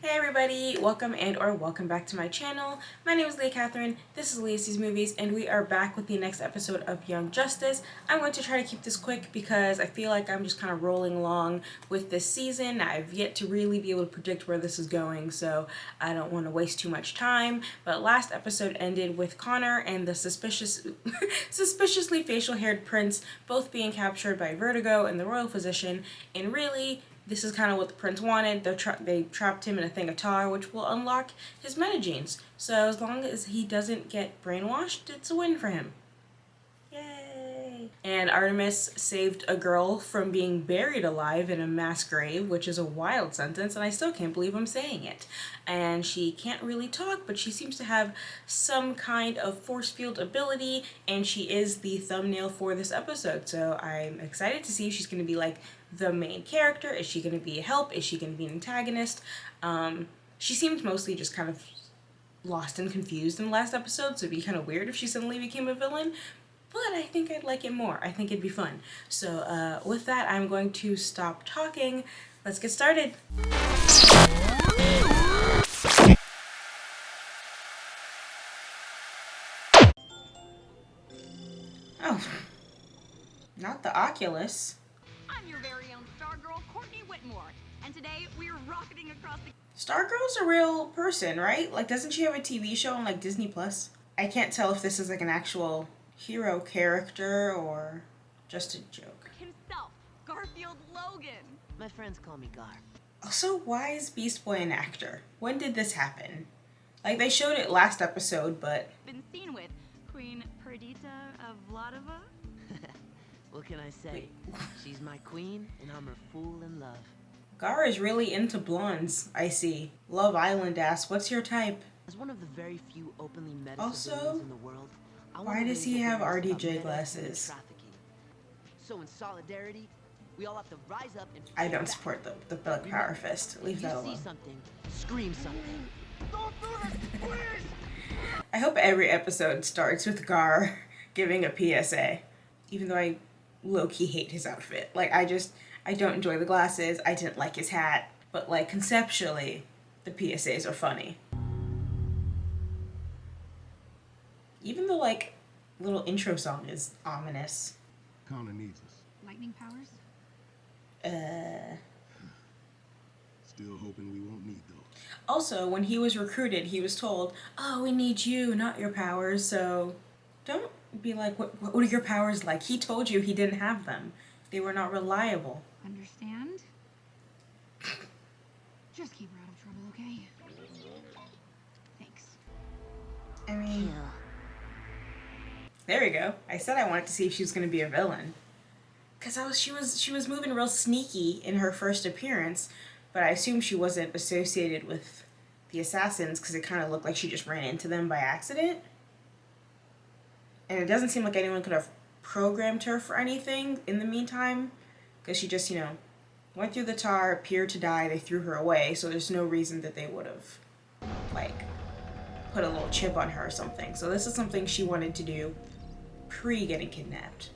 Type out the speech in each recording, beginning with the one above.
Hey everybody, welcome or welcome back to my channel. My name is Leah Catherine, this is Leah Sees Movies, and we are back with the next episode of Young Justice. I'm going to try to keep this quick because I feel like I'm just kind of rolling along with this season. I've yet to really be able to predict where this is going, so I don't want to waste too much time. But last episode ended with Connor and the suspiciously facial-haired prince both being captured by Vertigo and the royal physician, and really, this is kind of what the prince wanted. They trapped him in a thing of tar, which will unlock his metagenes. So as long as he doesn't get brainwashed, it's a win for him. Yay! And Artemis saved a girl from being buried alive in a mass grave, which is a wild sentence, and I still can't believe I'm saying it. And she can't really talk, but she seems to have some kind of force field ability, and she is the thumbnail for this episode. So I'm excited to see if she's going to be like the main character. Is she going to be a help? Is she going to be an antagonist? She seemed mostly just kind of lost and confused in the last episode, so it'd be kind of weird if she suddenly became a villain. But I think I'd like it more. I think it'd be fun. So with that, I'm going to stop talking. Let's get started. Oh, not the Oculus. I'm your very own Stargirl, Courtney Whitmore, and today we're rocketing across the... Stargirl's a real person, right? Like, doesn't she have a TV show on, like, Disney Plus? I can't tell if this is, like, an actual hero character or just a joke. Himself, Garfield Logan. My friends call me Gar. Also, why is Beast Boy an actor? When did this happen? Like, they showed it last episode, but... Been seen with Queen Perdita of Vladova. What can I say? She's my queen, and I'm her fool in love. Gar is really into blondes, I see. Love Island asks, what's your type? As one of the very few openly meta Also, civilians in the world, I why wanna does he raise have awareness about RDJ meta glasses? trafficking. So in solidarity, we all have to rise up and I fight don't back. support the Black Power Fist. Leave If that you alone. see something, scream something. Don't do this, please! I hope every episode starts with Gar giving a PSA. Even though I low-key hate his outfit. Like, I don't enjoy the glasses. I didn't like his hat. But, like, conceptually, the PSAs are funny. Even the, like, little intro song is ominous. Connor needs us. Lightning powers? Still hoping we won't need those. Also, when he was recruited, he was told, oh, we need you, not your powers, so don't be like, what are your powers like? He told you he didn't have them. They were not reliable. Understand? Just keep her out of trouble, okay? Thanks. I mean, Kill. there we go. I said I wanted to see if she was going to be a villain. Because she was moving real sneaky in her first appearance, but I assume she wasn't associated with the assassins because it kind of looked like she just ran into them by accident. And it doesn't seem like anyone could have programmed her for anything in the meantime, because she just, went through the tar, appeared to die, they threw her away, so there's no reason that they would have, like, put a little chip on her or something. So this is something she wanted to do pre-getting kidnapped,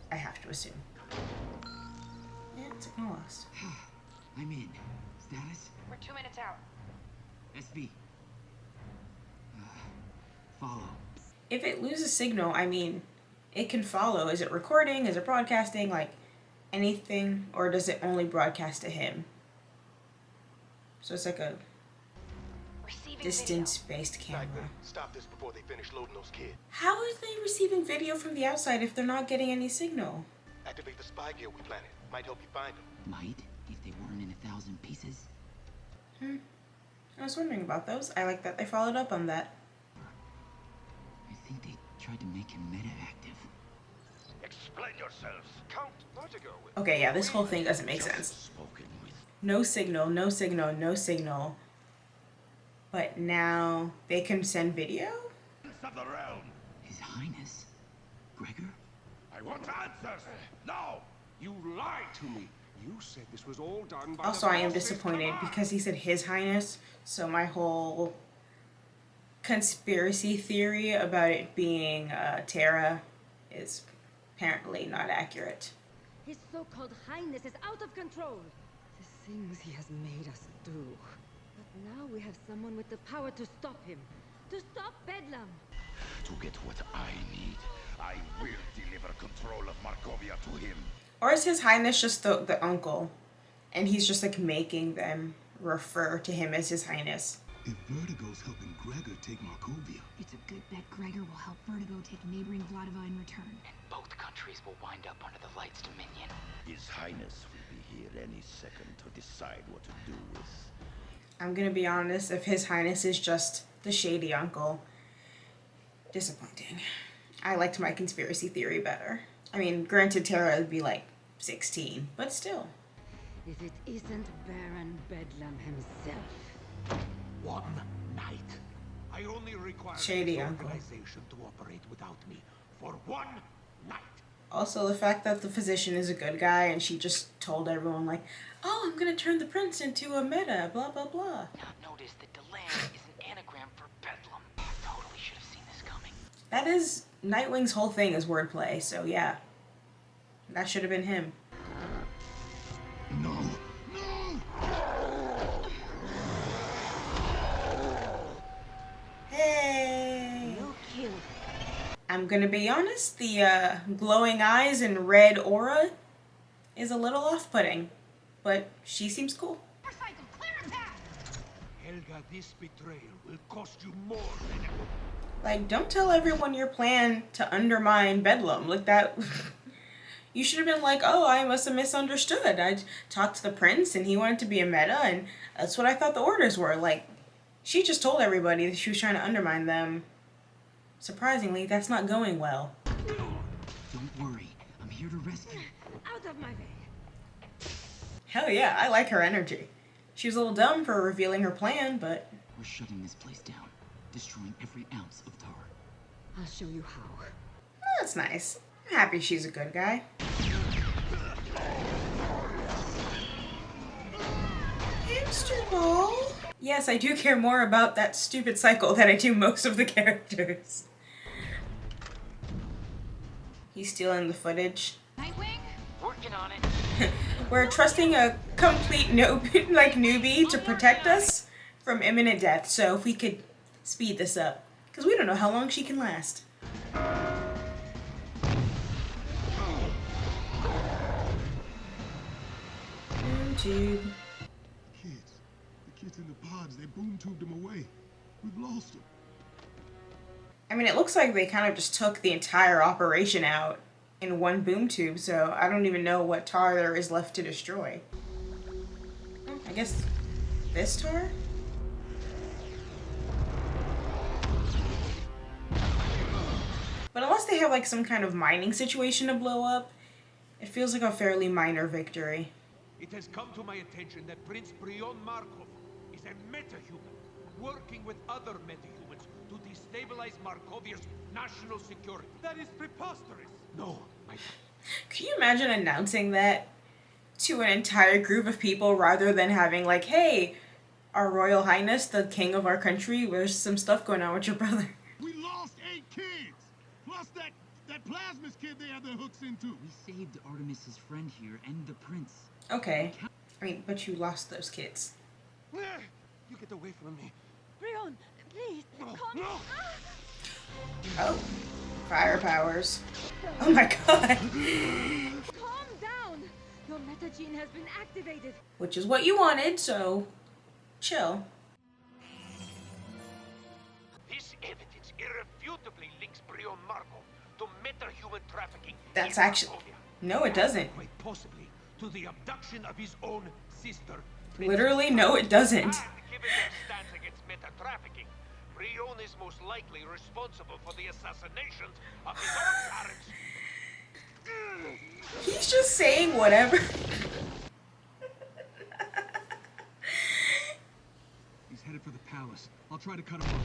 I have to assume. Yeah, signal lost. I'm in. Status? We're 2 minutes out. SB. Follow. If it loses signal, I mean, it can follow. Is it recording? Is it broadcasting? Like, anything? Or does it only broadcast to him? So it's like a Receiving distance-based camera. Stop this before they finish loading those kids. How are they receiving video from the outside if they're not getting any signal? Activate the spy gear we planted. Might help you find them. Might, if they weren't in 1,000 pieces. I was wondering about those. I like that they followed up on that. I think they tried to make him meta-active. Explain yourselves. Count Vertigo. Okay, yeah, this whole thing doesn't make sense. Spoken with. No signal, no signal, no signal. But now they can send video? Of the realm. His Highness? Gregor? I want answers. No, you lied to me. You said this was all done by Also, I am disappointed because he said His Highness, so my whole conspiracy theory about it being Tara is apparently not accurate. His so-called highness is out of control. The things he has made us do. But Now we have someone with the power to stop him. To stop Bedlam. To get what I need, I will deliver control of Markovia to him. Or is His Highness just the uncle? And he's just like making them refer to him as His Highness. If Vertigo's helping Gregor take Markovia, It's a good bet Gregor will help Vertigo take neighboring Vladova in return. And both countries will wind up under the Light's dominion. His Highness will be here any second to decide what to do with. I'm gonna be honest, if His Highness is just the shady uncle, disappointing. I liked my conspiracy theory better. I mean, granted, Tara would be like 16, but still. If it isn't Baron Bedlam himself. One night. I only require Shady this uncle. organization to operate without me for one night. Also, the fact that the physician is a good guy and she just told everyone like, oh, I'm gonna turn the prince into a meta, blah, blah, blah. Now notice that Deland is an anagram for Bedlam. Totally should have seen this coming. That is, Nightwing's whole thing is wordplay, so yeah. That should have been him. no, no! Hey! No kill. I'm gonna be honest, the glowing eyes and red aura is a little off-putting, but she seems cool. Motorcycle, clear a path! Helga, this betrayal will cost you more than ever. Like, don't tell everyone your plan to undermine Bedlam. Like that. You should have been like, oh, I must have misunderstood. I talked to the prince and he wanted to be a meta and that's what I thought the orders were. Like, she just told everybody that she was trying to undermine them. Surprisingly, that's not going well. Don't worry, I'm here to rescue. Out of my way. Hell yeah, I like her energy. She was a little dumb for revealing her plan, but We're shutting this place down, destroying every ounce of power. I'll show you how. that's nice. I'm happy she's a good guy. Hamster ball? Yes, I do care more about that stupid cycle than I do most of the characters. He's stealing the footage. Nightwing? Working on it. We're trusting a complete newbie to protect us from imminent death. So if we could speed this up, because we don't know how long she can last. YouTube. The kids in the pods, they boom tubed them away. We've lost them. I mean, it looks like they kind of just took the entire operation out in one boom tube, so I don't even know what tar there is left to destroy. Oh, I guess this tar? But unless they have like some kind of mining situation to blow up, it feels like a fairly minor victory. It has come to my attention that Prince Brion Markov is a metahuman, working with other metahumans to destabilize Markovia's national security. That is preposterous. No, Can you imagine announcing that to an entire group of people rather than having like, hey, our Royal Highness, the king of our country, there's some stuff going on with your brother. We lost 8 kids! Plus that Plasmus kid they had their hooks into. We saved Artemis's friend here and the prince. Okay. I mean, but you lost those kids. You get away from me. Brion, please, No, come. no. Oh. Fire powers. Oh my god. Calm down. Your metagene has been activated. Which is what you wanted, so chill. This evidence irrefutably links Brion Markov to metahuman trafficking. That's in actually... Markovia. No, it doesn't. Quite possibly to the abduction of his own sister. Literally, no, it doesn't. And given their stance against meta-trafficking, Brion is most likely responsible for the assassinations of his own parents. He's just saying whatever. He's headed for the palace. I'll try to cut him off.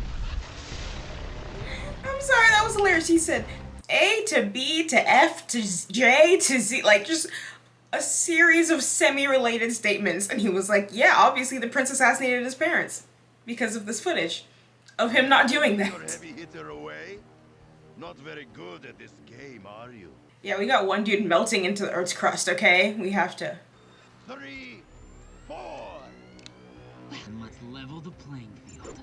I'm sorry, that was hilarious. He said A to B to F to J to Z, like just a series of semi-related statements. And he was like, yeah, obviously the prince assassinated his parents because of this footage of him not doing Your that. heavy hitter away? Not very good at this game, are you? Yeah, we got one dude melting into the Earth's crust, okay? We have to. 3, 4. And let's level the playing field.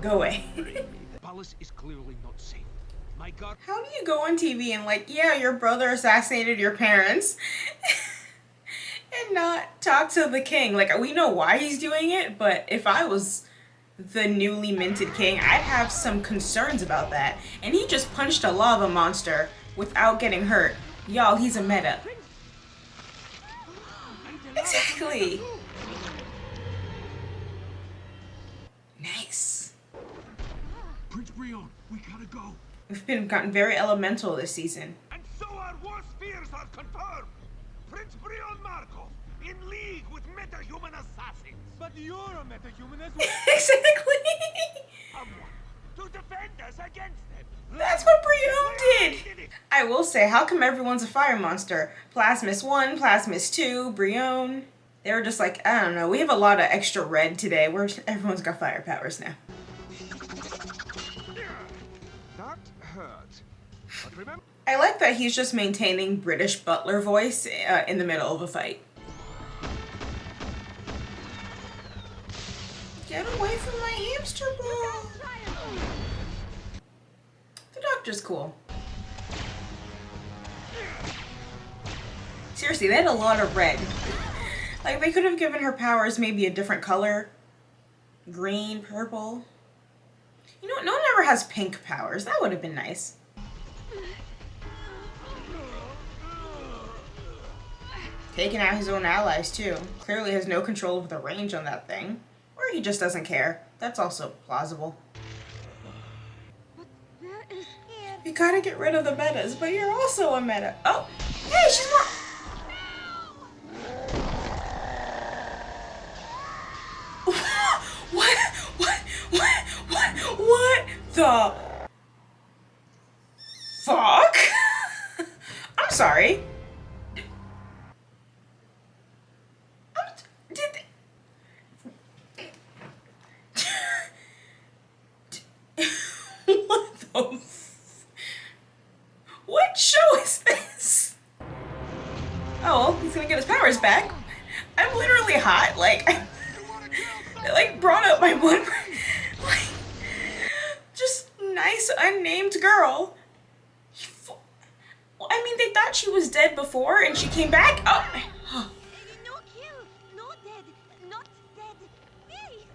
Go away. The palace is clearly not safe. My guard. How do you go on TV and like, yeah, your brother assassinated your parents and not talk to the king? Like, we know why he's doing it, but if I was the newly minted king, I'd have some concerns about that. And he just punched a lava monster without getting hurt. Y'all, he's a meta. Exactly. Nice. Prince Brion, we gotta go. We've gotten very elemental this season. And so our worst fears are confirmed. Prince Brion Markov in league with metahuman assassins. But you're a metahuman as well. Exactly. Someone to defend us against them. That's what Brion did. I will say, how come everyone's a fire monster? Plasmus 1, Plasmus 2, Brion. They were just like, I don't know. We have a lot of extra red today. Everyone's got fire powers now. That hurt. But remember. I like that he's just maintaining British butler voice in the middle of a fight. Get away from my hamster ball. The doctor's cool. Seriously, they had a lot of red. Like, they could have given her powers maybe a different color. Green, purple. You know, no one ever has pink powers. That would have been nice. Taking out his own allies, too. Clearly has no control over the range on that thing. Or he just doesn't care. That's also plausible. You gotta get rid of the metas, but you're also a meta. Oh, hey, she's more... What the fuck? I'm sorry. What the what show is this? Oh, well, he's gonna get his powers back. I'm literally hot, like, they like brought up my blood. Like, just nice unnamed girl. Well, I mean, they thought she was dead before and she came back. Oh. No kill, no dead, not dead. Hey.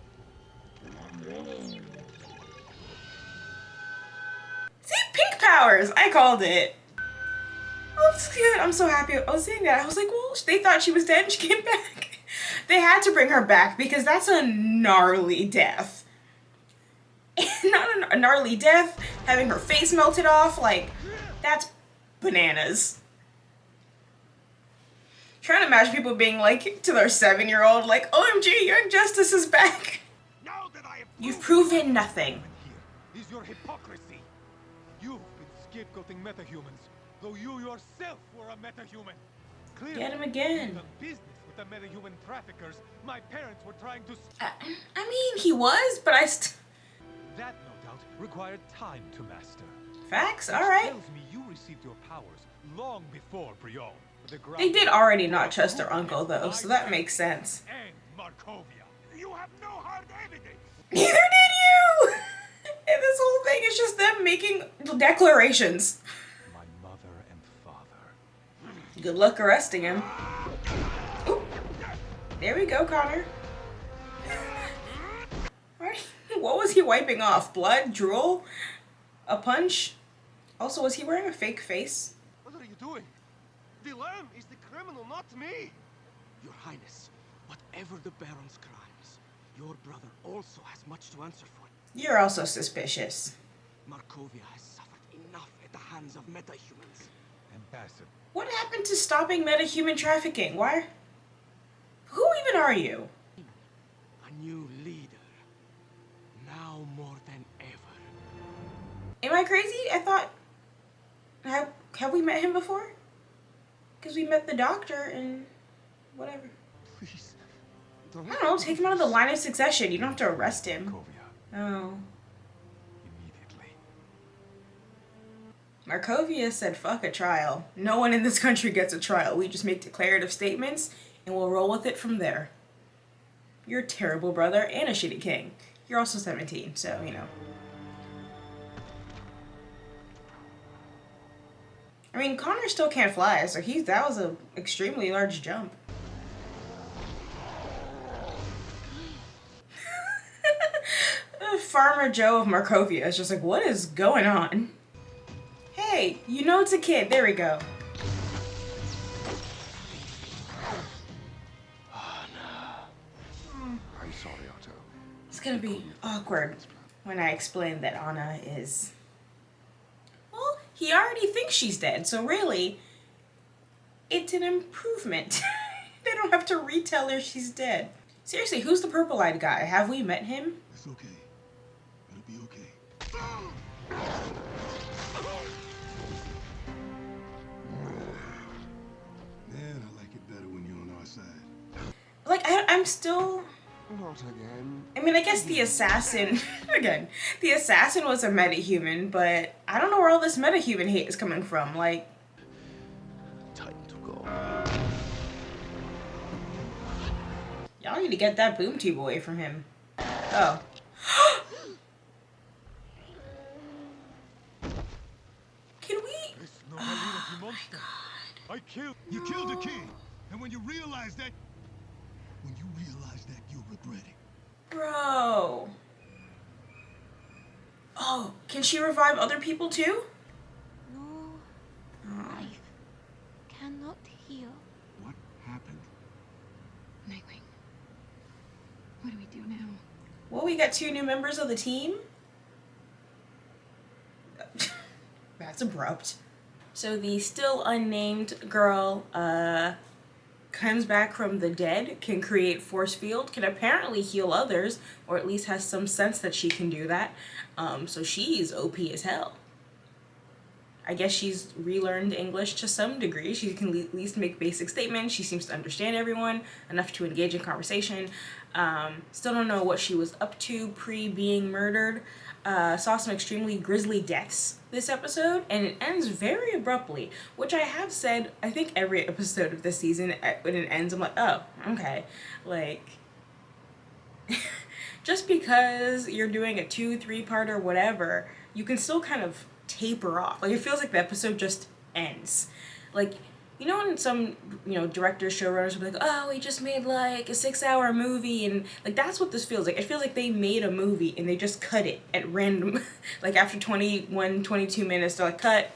See, pink powers. I called it. Oh, that's good. I'm so happy. I was saying that. I was like, well, they thought she was dead and she came back. They had to bring her back because that's a gnarly death. Not a gnarly death, having her face melted off, like, that's bananas. Trying to imagine people being like, to their 7-year-old, like, OMG, Young Justice is back. Now that I have You've proven nothing. Here is your hypocrisy. You've been scapegoating metahumans, though you yourself were a metahuman. Clearly, Get him again. in the business with the metahuman traffickers, my parents were trying to... I mean, he was, but That, no doubt, required time to master. Facts, Which alright. tells me you received your powers long before Brion. They did already not trust their uncle, though, so that makes sense. And Markovia. You have no hard evidence. Neither did you! And this whole thing is just them making declarations. My mother and father. Good luck arresting him. Ooh. There we go, Connor. What was he wiping off? Blood? Drool? A punch? Also, was he wearing a fake face? What are you doing? The lamb is the criminal, not me. Your Highness, whatever the Baron's crimes, your brother also has much to answer for. You're also suspicious. Markovia has suffered enough at the hands of metahumans. Ambassador. What happened to stopping metahuman trafficking? Why? Who even are you? A new leader. Now more than ever. Am I crazy? I thought... Have we met him before? Because we met the doctor and... whatever. Please. I don't know, take him out of the line of succession. You don't have to arrest him. Markovia. Oh. Immediately. Markovia said, fuck a trial. No one in this country gets a trial. We just make declarative statements and we'll roll with it from there. You're a terrible brother and a shitty king. You're also 17, so, you know. I mean, Connor still can't fly, so that was an extremely large jump. Farmer Joe of Markovia is just like, what is going on? Hey, you know it's a kid. There we go. Oh, no. I'm sorry, Otto. It's gonna be awkward when I explain that Anna is... Well, he already thinks she's dead, so really, it's an improvement. They don't have to retell her she's dead. Seriously, who's the purple-eyed guy? Have we met him? It's okay. It'll be okay. Man, I like it better when you're on our side. Like, I'm still... Not again. I mean, I guess the assassin... Again, the assassin was a metahuman, but I don't know where all this metahuman hate is coming from. Like... Time to go. Y'all need to get that boom tube away from him. Oh. Can we... No, oh my god. You killed the king, and when you realize that, you'll regret it. Bro. Oh, can she revive other people too? No. Life cannot heal. What happened? Nightwing. What do we do now? Well, we got 2 new members of the team. That's abrupt. So the still unnamed girl comes back from the dead, can create force field, can apparently heal others, or at least has some sense that she can do that. So she's OP as hell. I guess she's relearned English to some degree. She can at least make basic statements. She seems to understand everyone enough to engage in conversation. Still don't know what she was up to pre-being murdered. Saw some extremely grisly deaths this episode, and it ends very abruptly, which I have said, I think every episode of this season, when it ends, I'm like, oh, okay. Like, just because you're doing a 2-3 part or whatever, you can still kind of taper off. Like, it feels like the episode just ends. Like, you know when some, you know, directors, showrunners will be like, oh, we just made like a 6-hour movie, and like that's what this feels like. It feels like they made a movie and they just cut it at random, like after 21, 22 minutes, they're like, cut.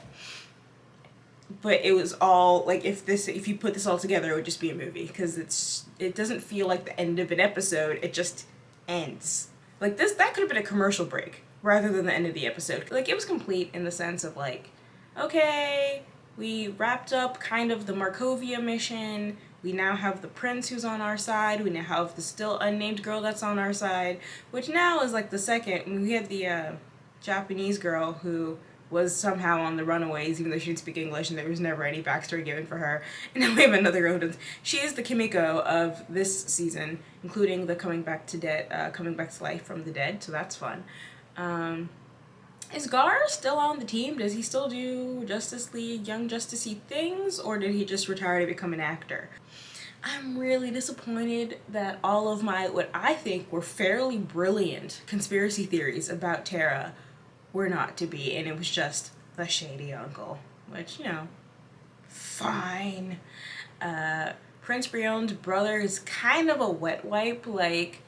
But it was all like, if you put this all together, it would just be a movie, because it doesn't feel like the end of an episode. It just ends. Like that could have been a commercial break rather than the end of the episode. Like, it was complete in the sense of like, okay, we wrapped up kind of the Markovia mission. We now have the prince who's on our side. We now have the still unnamed girl that's on our side, which now is like the second. We had the Japanese girl who was somehow on the Runaways, even though she didn't speak English and there was never any backstory given for her. And now we have another girl who she is the Kimiko of this season, including the coming back to life from the dead, so that's fun. Is Gar still on the team? Does he still do Justice League, Young Justice-y things, or did he just retire to become an actor? I'm really disappointed that all of my, what I think were fairly brilliant conspiracy theories about Tara were not to be, and it was just the shady uncle, which, you know, fine. Prince Brion's brother is kind of a wet wipe. Like,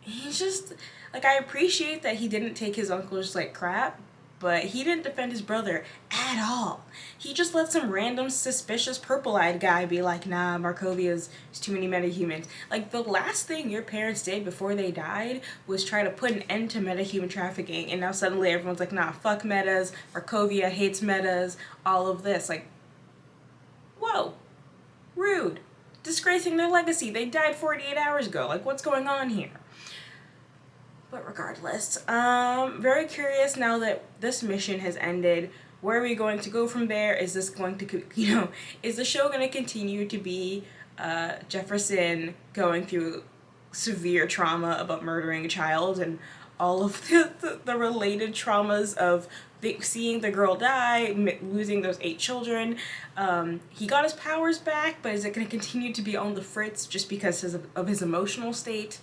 he's just, like, I appreciate that he didn't take his uncle just like crap, but he didn't defend his brother at all. He just let some random suspicious purple-eyed guy be like, nah, Markovia's too many metahumans. Like, the last thing your parents did before they died was try to put an end to metahuman trafficking, and now suddenly everyone's like, nah, fuck metas, Markovia hates metas, all of this. Like, whoa, rude. Disgracing their legacy. They died 48 hours ago. Like, what's going on here? But regardless, very curious now that this mission has ended. Where are we going to go from there? Is this going to, you know, is the show going to continue to be Jefferson going through severe trauma about murdering a child and all of the related traumas of seeing the girl die, losing those 8 children. He got his powers back, but is it going to continue to be on the fritz just because of his emotional state?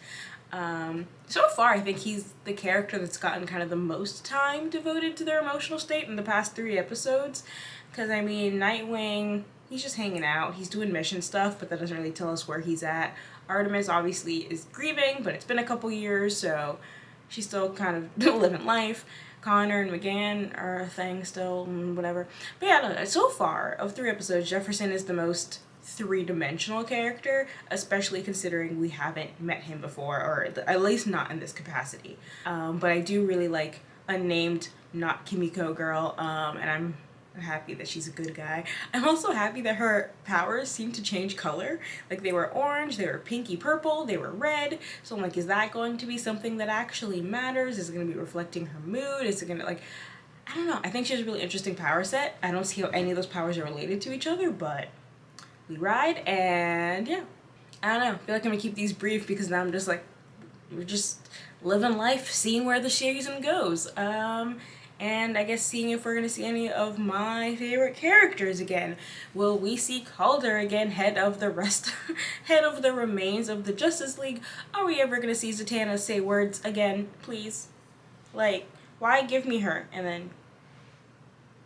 So far, I think he's the character that's gotten kind of the most time devoted to their emotional state in the past 3 episodes. Because, I mean, Nightwing, he's just hanging out. He's doing mission stuff, but that doesn't really tell us where he's at. Artemis obviously is grieving, but it's been a couple years, so she's still kind of living life. Connor and McGann are a thing still, and whatever. But yeah, no, so far, of 3 episodes, Jefferson is the most 3-dimensional character, especially considering we haven't met him before, or at least not in this capacity. But I do really like Unnamed, not Kimiko girl, and I'm happy that she's a good guy. I'm also happy that her powers seem to change color. Like, they were orange, they were pinky purple, they were red. So I'm like, is that going to be something that actually matters? Is it going to be reflecting her mood? Is it going to, like, I don't know. I think she has a really interesting power set. I don't see how any of those powers are related to each other, but we ride, and yeah. I don't know. I feel like I'm going to keep these brief because now I'm just like, we're just living life, seeing where the season goes. And I guess seeing if we're going to see any of my favorite characters again. Will we see Calder again, head of the remains of the Justice League? Are we ever going to see Zatanna say words again, please? Like, why give me her and then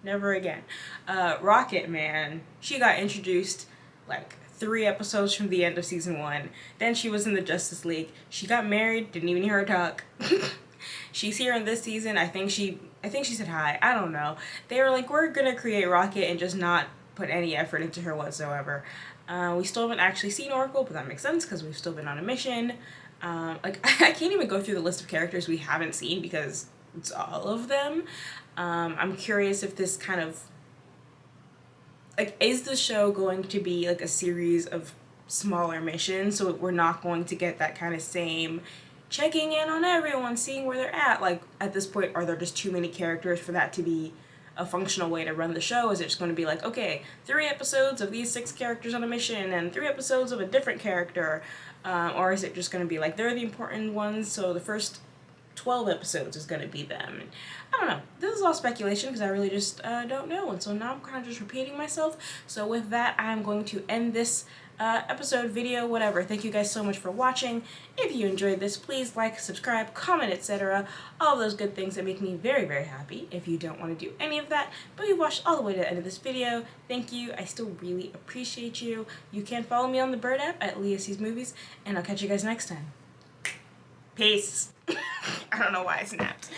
never again? Rocket, man, she got introduced like 3 episodes from the end of season 1. Then she was in the Justice League. She got married, didn't even hear her talk. She's here in this season. I think she said hi. I don't know. They were like, we're gonna create Rocket and just not put any effort into her whatsoever. We still haven't actually seen Oracle, but that makes sense because we've still been on a mission. Like, I can't even go through the list of characters we haven't seen because it's all of them. I'm curious if this kind of, like, is the show going to be like a series of smaller missions, so we're not going to get that kind of same checking in on everyone, seeing where they're at? Like, at this point, are there just too many characters for that to be a functional way to run the show? Is it just going to be like, okay, 3 episodes of these 6 characters on a mission and 3 episodes of a different character? Or is it just going to be like, they're the important ones, so the first 12 episodes is going to be them? And I don't know. This is all speculation because I really just don't know. And so now I'm kind of just repeating myself. So with that, I'm going to end this episode, video, whatever. Thank you guys so much for watching. If you enjoyed this, please like, subscribe, comment, etc. All those good things that make me very, very happy. If you don't want to do any of that, but you watched all the way to the end of this video, thank you. I still really appreciate you. You can follow me on the Bird app at Leah Sees Movies, and I'll catch you guys next time. Peace. I don't know why I snapped.